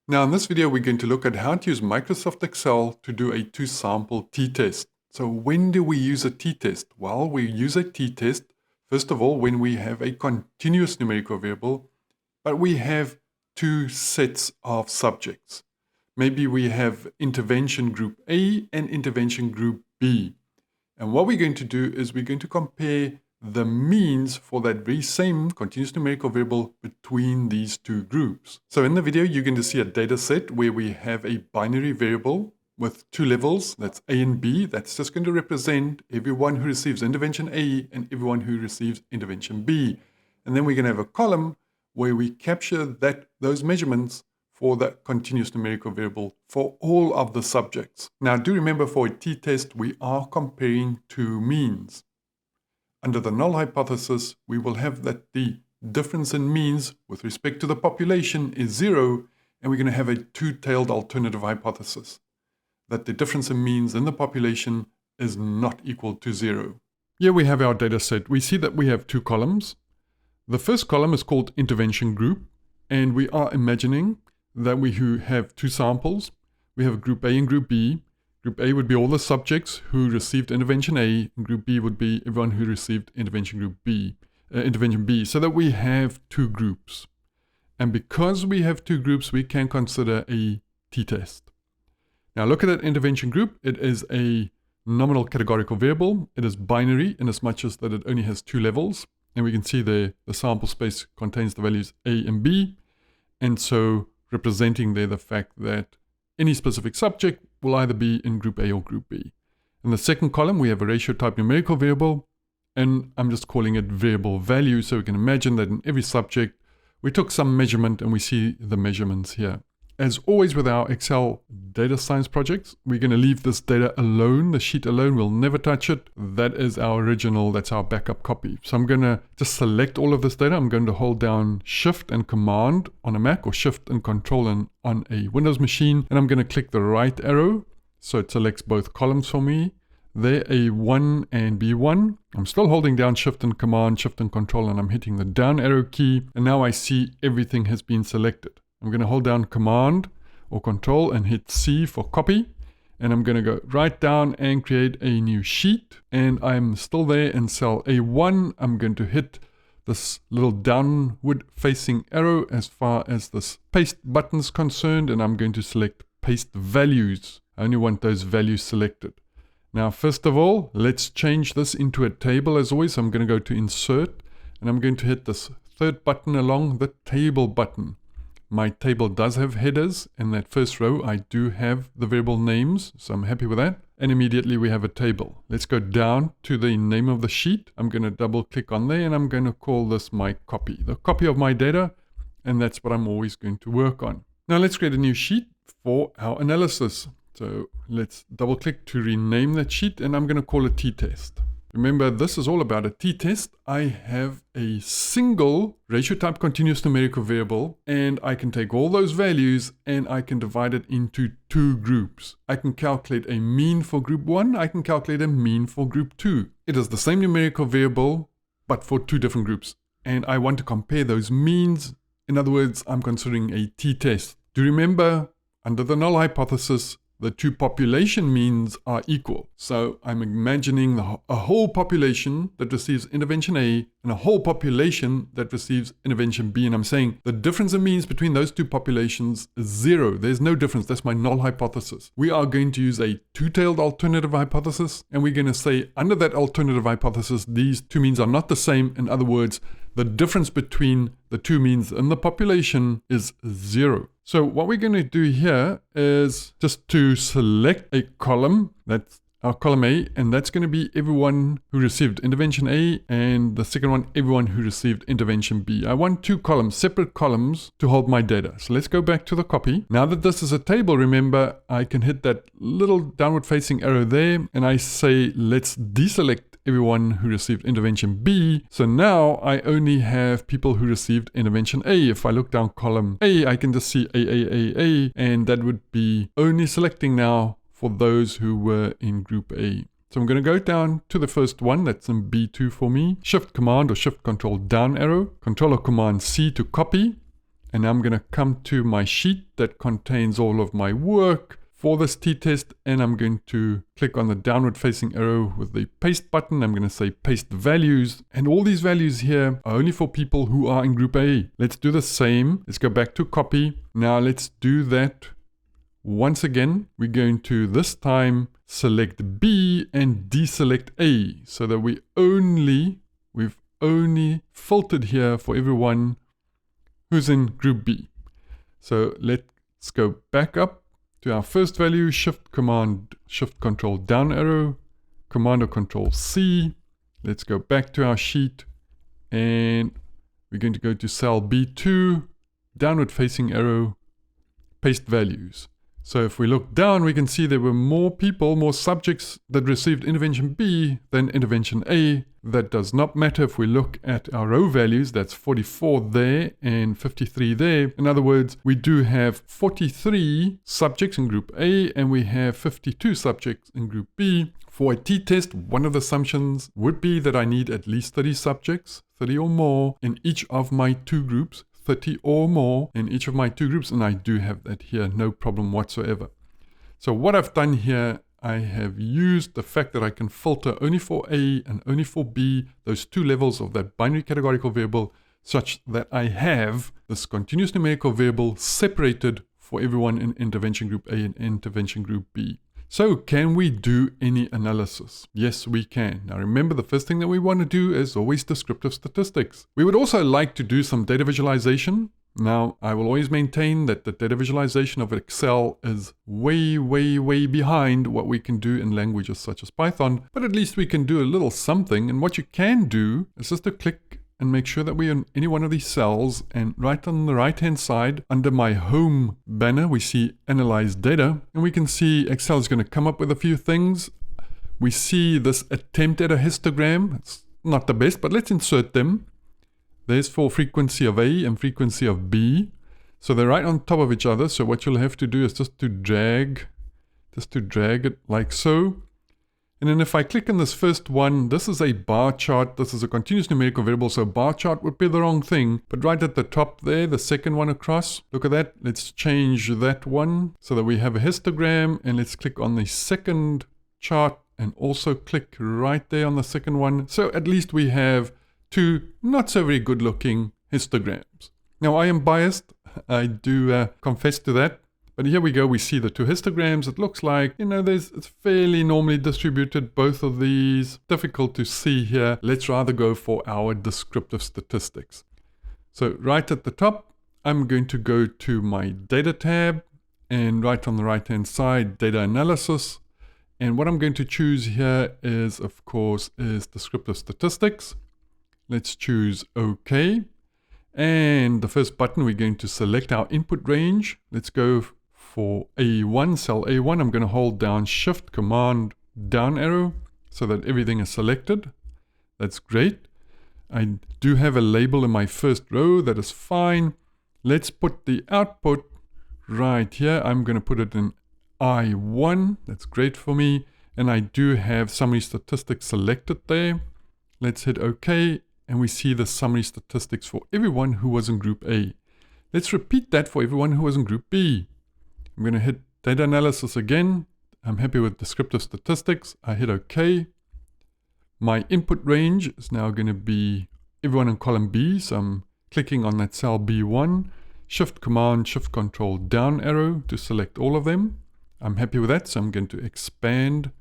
Now in this video, we're going to look at how to use Microsoft Excel to do a two-sample t-test. So when do we use a t-test? Well, we use a t-test, first of all, when we have a continuous numerical variable, but we have two sets of subjects. Maybe we have intervention group A and intervention group B. And what we're going to do is we're going to compare the means for that very same continuous numerical variable between these two groups. So in the video, you're going to see a data set where we have a binary variable with two levels, that's A and B. That's just going to represent everyone who receives intervention A and everyone who receives intervention B. And then we're going to have a column where we capture those measurements for that continuous numerical variable for all of the subjects. Now, do remember for a t-test, we are comparing two means. Under the null hypothesis, we will have that the difference in means with respect to the population is 0, and we're going to have a two-tailed alternative hypothesis, that the difference in means in the population is not equal to 0. Here we have our data set. We see that we have two columns. The first column is called intervention group, and we are imagining that we have two samples. We have group A and group B. Group A would be all the subjects who received intervention A, and group B would be everyone who received intervention B, so that we have two groups. And because we have two groups, we can consider a t-test. Now look at that intervention group. It is a nominal categorical variable. It is binary in as much as that it only has two levels. And we can see the sample space contains the values A and B. And so representing there the fact that any specific subject will either be in group A or group B. In the second column, we have a ratio type numerical variable, and I'm just calling it variable value, so we can imagine that in every subject, we took some measurement and we see the measurements here. As always with our Excel data science projects, we're going to leave this data alone, the sheet alone, we'll never touch it. That is our original, that's our backup copy. So I'm going to just select all of this data. I'm going to hold down Shift and Command on a Mac or Shift and Control on a Windows machine. And I'm going to click the right arrow. So it selects both columns for me. There, A1 and B1. I'm still holding down Shift and Command, Shift and Control, and I'm hitting the down arrow key. And now I see everything has been selected. I'm going to hold down Command or Control and hit C for copy. And I'm going to go right down and create a new sheet. And I'm still there in cell A1. I'm going to hit this little downward facing arrow as far as this paste button is concerned. And I'm going to select paste values. I only want those values selected. Now, first of all, let's change this into a table as always. I'm going to go to Insert. And I'm going to hit this third button along the table button. My table does have headers. In that first row, I do have the variable names, so I'm happy with that. And immediately we have a table. Let's go down to the name of the sheet. I'm going to double click on there and I'm going to call this my copy, the copy of my data. And that's what I'm always going to work on. Now let's create a new sheet for our analysis. So let's double click to rename that sheet and I'm going to call it t-test. Remember, this is all about a t-test. I have a single ratio type continuous numerical variable, and I can take all those values and I can divide it into two groups. I can calculate a mean for group 1. I can calculate a mean for group 2. It is the same numerical variable, but for two different groups. And I want to compare those means. In other words, I'm considering a t-test. Do you remember, under the null hypothesis, the two population means are equal. So I'm imagining a whole population that receives intervention A and a whole population that receives intervention B. And I'm saying the difference in means between those two populations is 0. There's no difference. That's my null hypothesis. We are going to use a two-tailed alternative hypothesis. And we're going to say under that alternative hypothesis, these two means are not the same. In other words, the difference between the two means in the population is 0. So what we're going to do here is just to select a column, that's our column A, and that's going to be everyone who received intervention A, and the second one, everyone who received intervention B. I want two columns, separate columns, to hold my data. So let's go back to the copy. Now that this is a table, remember, I can hit that little downward facing arrow there, and I say, let's deselect everyone who received intervention B. So now I only have people who received intervention A. If I look down column A, I can just see A, and that would be only selecting now for those who were in group A. So I'm going to go down to the first one, that's in B2 for me. Shift Command or Shift Control down arrow. Control or Command C to copy. And I'm going to come to my sheet that contains all of my work for this t-test, and I'm going to click on the downward facing arrow with the paste button. I'm going to say paste values, and all these values here are only for people who are in group A. Let's do the same. Let's go back to copy. Now let's do that once again. We're going to this time select B and deselect A, so that we've only filtered here for everyone who's in group B. So let's go back up to our first value, Shift Control down arrow, Command or Control C. Let's go back to our sheet, and we're going to go to cell B2, downward facing arrow, paste values. So if we look down, we can see there were more subjects that received intervention B than intervention A. That does not matter if we look at our row values. That's 44 there and 53 there. In other words, we do have 43 subjects in group A and we have 52 subjects in group B. For a t-test, one of the assumptions would be that I need at least 30 subjects, 30 or more, in each of my two groups. 30 or more in each of my two groups, and I do have that here, no problem whatsoever. So what I've done here, I have used the fact that I can filter only for A and only for B, those two levels of that binary categorical variable, such that I have this continuous numerical variable separated for everyone in intervention group A and intervention group B. So can we do any analysis? Yes, we can. Now remember, the first thing that we want to do is always descriptive statistics. We would also like to do some data visualization. Now, I will always maintain that the data visualization of Excel is way behind what we can do in languages such as Python, but at least we can do a little something. And what you can do is just to click and make sure that we're in any one of these cells, and right on the right hand side under my home banner we see analyze data, and we can see Excel is going to come up with a few things. We see this attempt at a histogram. It's not the best, but let's insert them. There's for frequency of A and frequency of B, so they're right on top of each other. So what you'll have to do is just to drag it like so. And then if I click on this first one, this is a bar chart. This is a continuous numerical variable, so bar chart would be the wrong thing. But right at the top there, the second one across, look at that. Let's change that one so that we have a histogram. And let's click on the second chart and also click right there on the second one. So at least we have two not so very good looking histograms. Now I am biased. I do confess to that. But here we go, we see the two histograms. It looks like, it's fairly normally distributed, both of these. Difficult to see here. Let's rather go for our descriptive statistics. So right at the top, I'm going to go to my data tab, and right on the right hand side, data analysis. And what I'm going to choose here is, of course, descriptive statistics. Let's choose OK. And the first button, we're going to select our input range. Let's go for A1, cell A1, I'm going to hold down Shift, Command, down arrow so that everything is selected. That's great. I do have a label in my first row. That is fine. Let's put the output right here. I'm going to put it in I1. That's great for me. And I do have summary statistics selected there. Let's hit OK. And we see the summary statistics for everyone who was in group A. Let's repeat that for everyone who was in group B. I'm going to hit data analysis again. I'm happy with descriptive statistics. I hit OK. My input range is now going to be everyone in column B. So I'm clicking on that cell B1. Shift Command, Shift Control, down arrow to select all of them. I'm happy with that. So I'm going to expand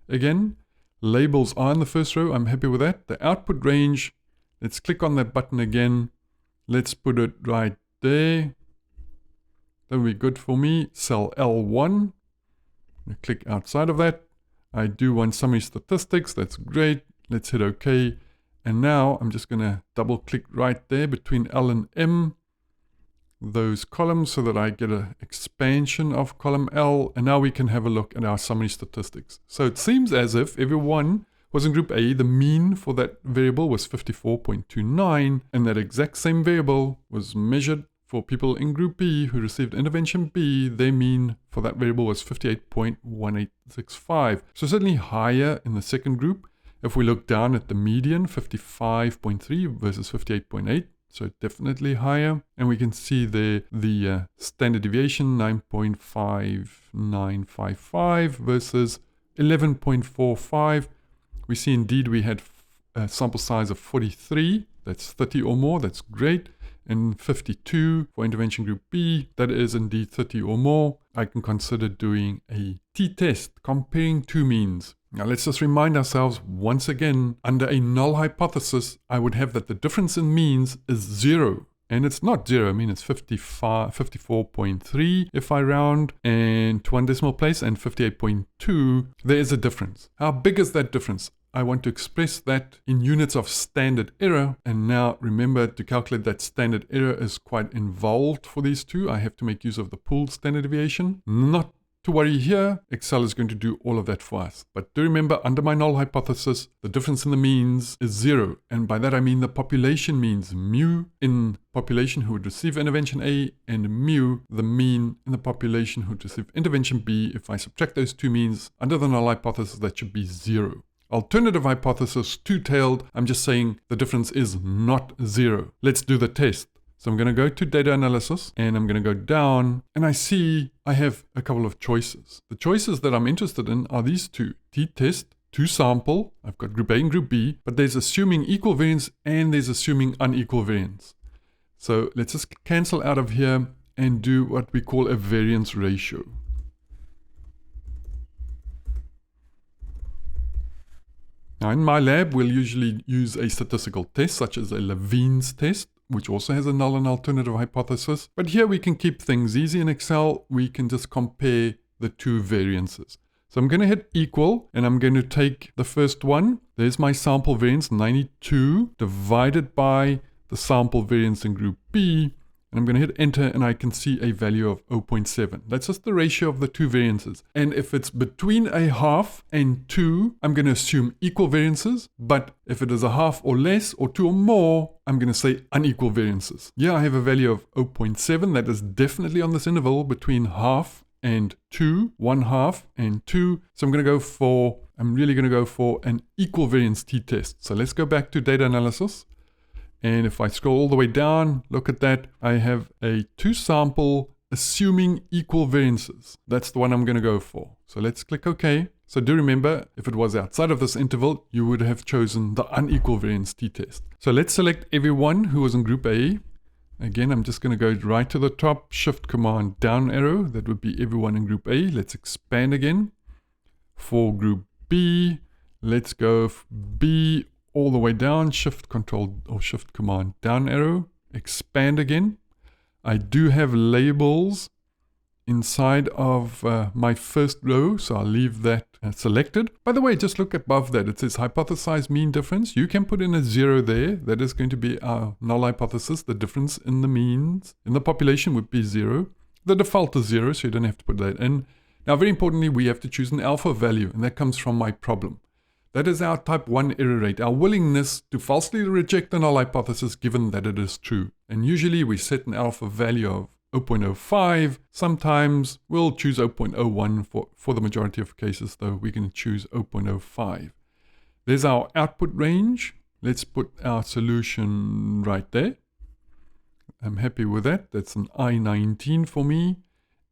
again. Labels are in the first row. I'm happy with that. The output range, let's click on that button again. Let's put it right there. That'll be good for me. Cell L1. I click outside of that. I do want summary statistics. That's great. Let's hit OK. And now I'm just going to double click right there between L and M, those columns, so that I get an expansion of column L. And now we can have a look at our summary statistics. So it seems as if everyone was in group A. The mean for that variable was 54.29. And that exact same variable was measured for people in group B who received intervention B. Their mean for that variable was 58.1865. So certainly higher in the second group. If we look down at the median, 55.3 versus 58.8, So definitely higher. And we can see there the standard deviation 9.5955 versus 11.45. We see indeed we had a sample size of 43. That's 30 or more. That's great. And 52 for intervention group B. That is indeed 30 or more. I can consider doing a t-test comparing two means. Now let's just remind ourselves once again, under a null hypothesis, I would have that the difference in means is 0. And it's not 0, I mean it's 54.3 if I round and to one decimal place, and 58.2, there is a difference. How big is that difference? I want to express that in units of standard error. And now remember, to calculate that standard error is quite involved for these two. I have to make use of the pooled standard deviation. Not to worry here, Excel is going to do all of that for us. But do remember, under my null hypothesis, the difference in the means is 0. And by that I mean the population means mu in population who would receive intervention A, and mu, the mean in the population who would receive intervention B. If I subtract those two means, under the null hypothesis, that should be 0. Alternative hypothesis, two-tailed, I'm just saying the difference is not 0. Let's do the test. So I'm going to go to data analysis and I'm going to go down, and I see I have a couple of choices. The choices that I'm interested in are these two: t-test, two-sample. I've got group A and group B, but there's assuming equal variance and there's assuming unequal variance. So let's just cancel out of here and do what we call a variance ratio. Now in my lab, we'll usually use a statistical test such as a Levene's test, which also has a null and alternative hypothesis. But here we can keep things easy in Excel. We can just compare the two variances. So I'm going to hit equal, and I'm going to take the first one. There's my sample variance, 92, divided by the sample variance in group B. And I'm going to hit enter, and I can see a value of 0.7. That's just the ratio of the two variances. And if it's between a half and 2, I'm going to assume equal variances. But if it is a half or less, or 2 or more, I'm going to say unequal variances. Yeah, I have a value of 0.7. That is definitely on this interval between half and 2, 1/2 and 2. So I'm really going to go for an equal variance t-test. So let's go back to data analysis. And if I scroll all the way down, look at that, I have a two-sample assuming equal variances. That's the one I'm going to go for. So let's click OK. So do remember, if it was outside of this interval, you would have chosen the unequal variance t-test. So let's select everyone who was in group A. Again, I'm just going to go right to the top, Shift Command down arrow. That would be everyone in group A. Let's expand again. For group B, let's go B all the way down, Shift Control or Shift Command down arrow, expand again. I do have labels inside of my first row, so I'll leave that selected. By the way, just look above that. It says hypothesized mean difference. You can put in a 0 there. That is going to be our null hypothesis. The difference in the means in the population would be 0. The default is 0, so you don't have to put that in. Now, very importantly, we have to choose an alpha value, and that comes from my problem. That is our type 1 error rate, our willingness to falsely reject the null hypothesis given that it is true. And usually we set an alpha value of 0.05. Sometimes we'll choose 0.01 for the majority of cases, though we can choose 0.05. There's our output range. Let's put our solution right there. I'm happy with that. That's an I-19 for me.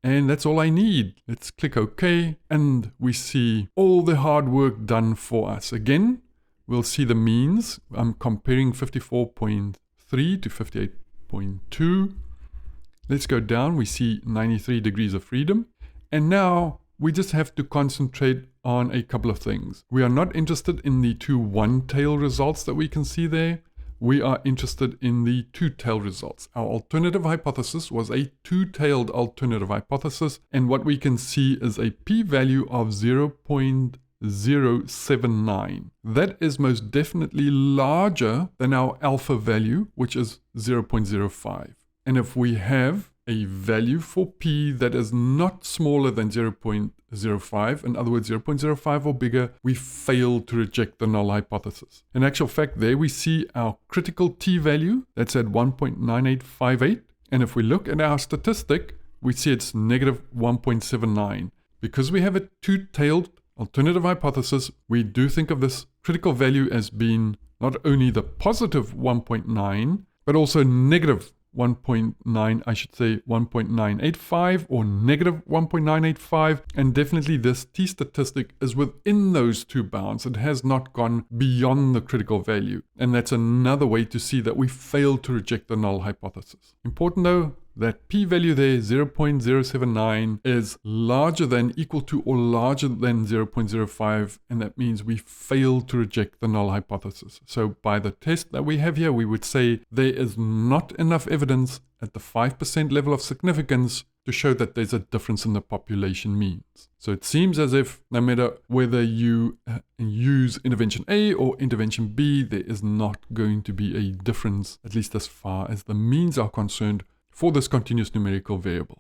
And that's all I need. Let's click OK, and we see all the hard work done for us. Again, we'll see the means. I'm comparing 54.3 to 58.2. Let's go down. We see 93 degrees of freedom. And now we just have to concentrate on a couple of things. We are not interested in the two one-tail results that we can see there. We are interested in the two-tailed results. Our alternative hypothesis was a two-tailed alternative hypothesis, and what we can see is a p-value of 0.079. That is most definitely larger than our alpha value, which is 0.05. And if we have a value for p that is not smaller than 0.05, in other words 0.05 or bigger, we fail to reject the null hypothesis. In actual fact, there we see our critical t value, that's at 1.9858, and if we look at our statistic, we see it's negative 1.79. Because we have a two-tailed alternative hypothesis, we do think of this critical value as being not only the positive 1.9, but also negative 1.9, I should say 1.985 or negative 1.985. And definitely this t-statistic is within those two bounds. It has not gone beyond the critical value. And that's another way to see that we failed to reject the null hypothesis. Important though, that p-value there, 0.079, is larger than, equal to, or larger than 0.05, and that means we failed to reject the null hypothesis. So by the test that we have here, we would say there is not enough evidence at the 5% level of significance to show that there's a difference in the population means. So it seems as if no matter whether you use intervention A or intervention B, there is not going to be a difference, at least as far as the means are concerned, for this continuous numerical variable.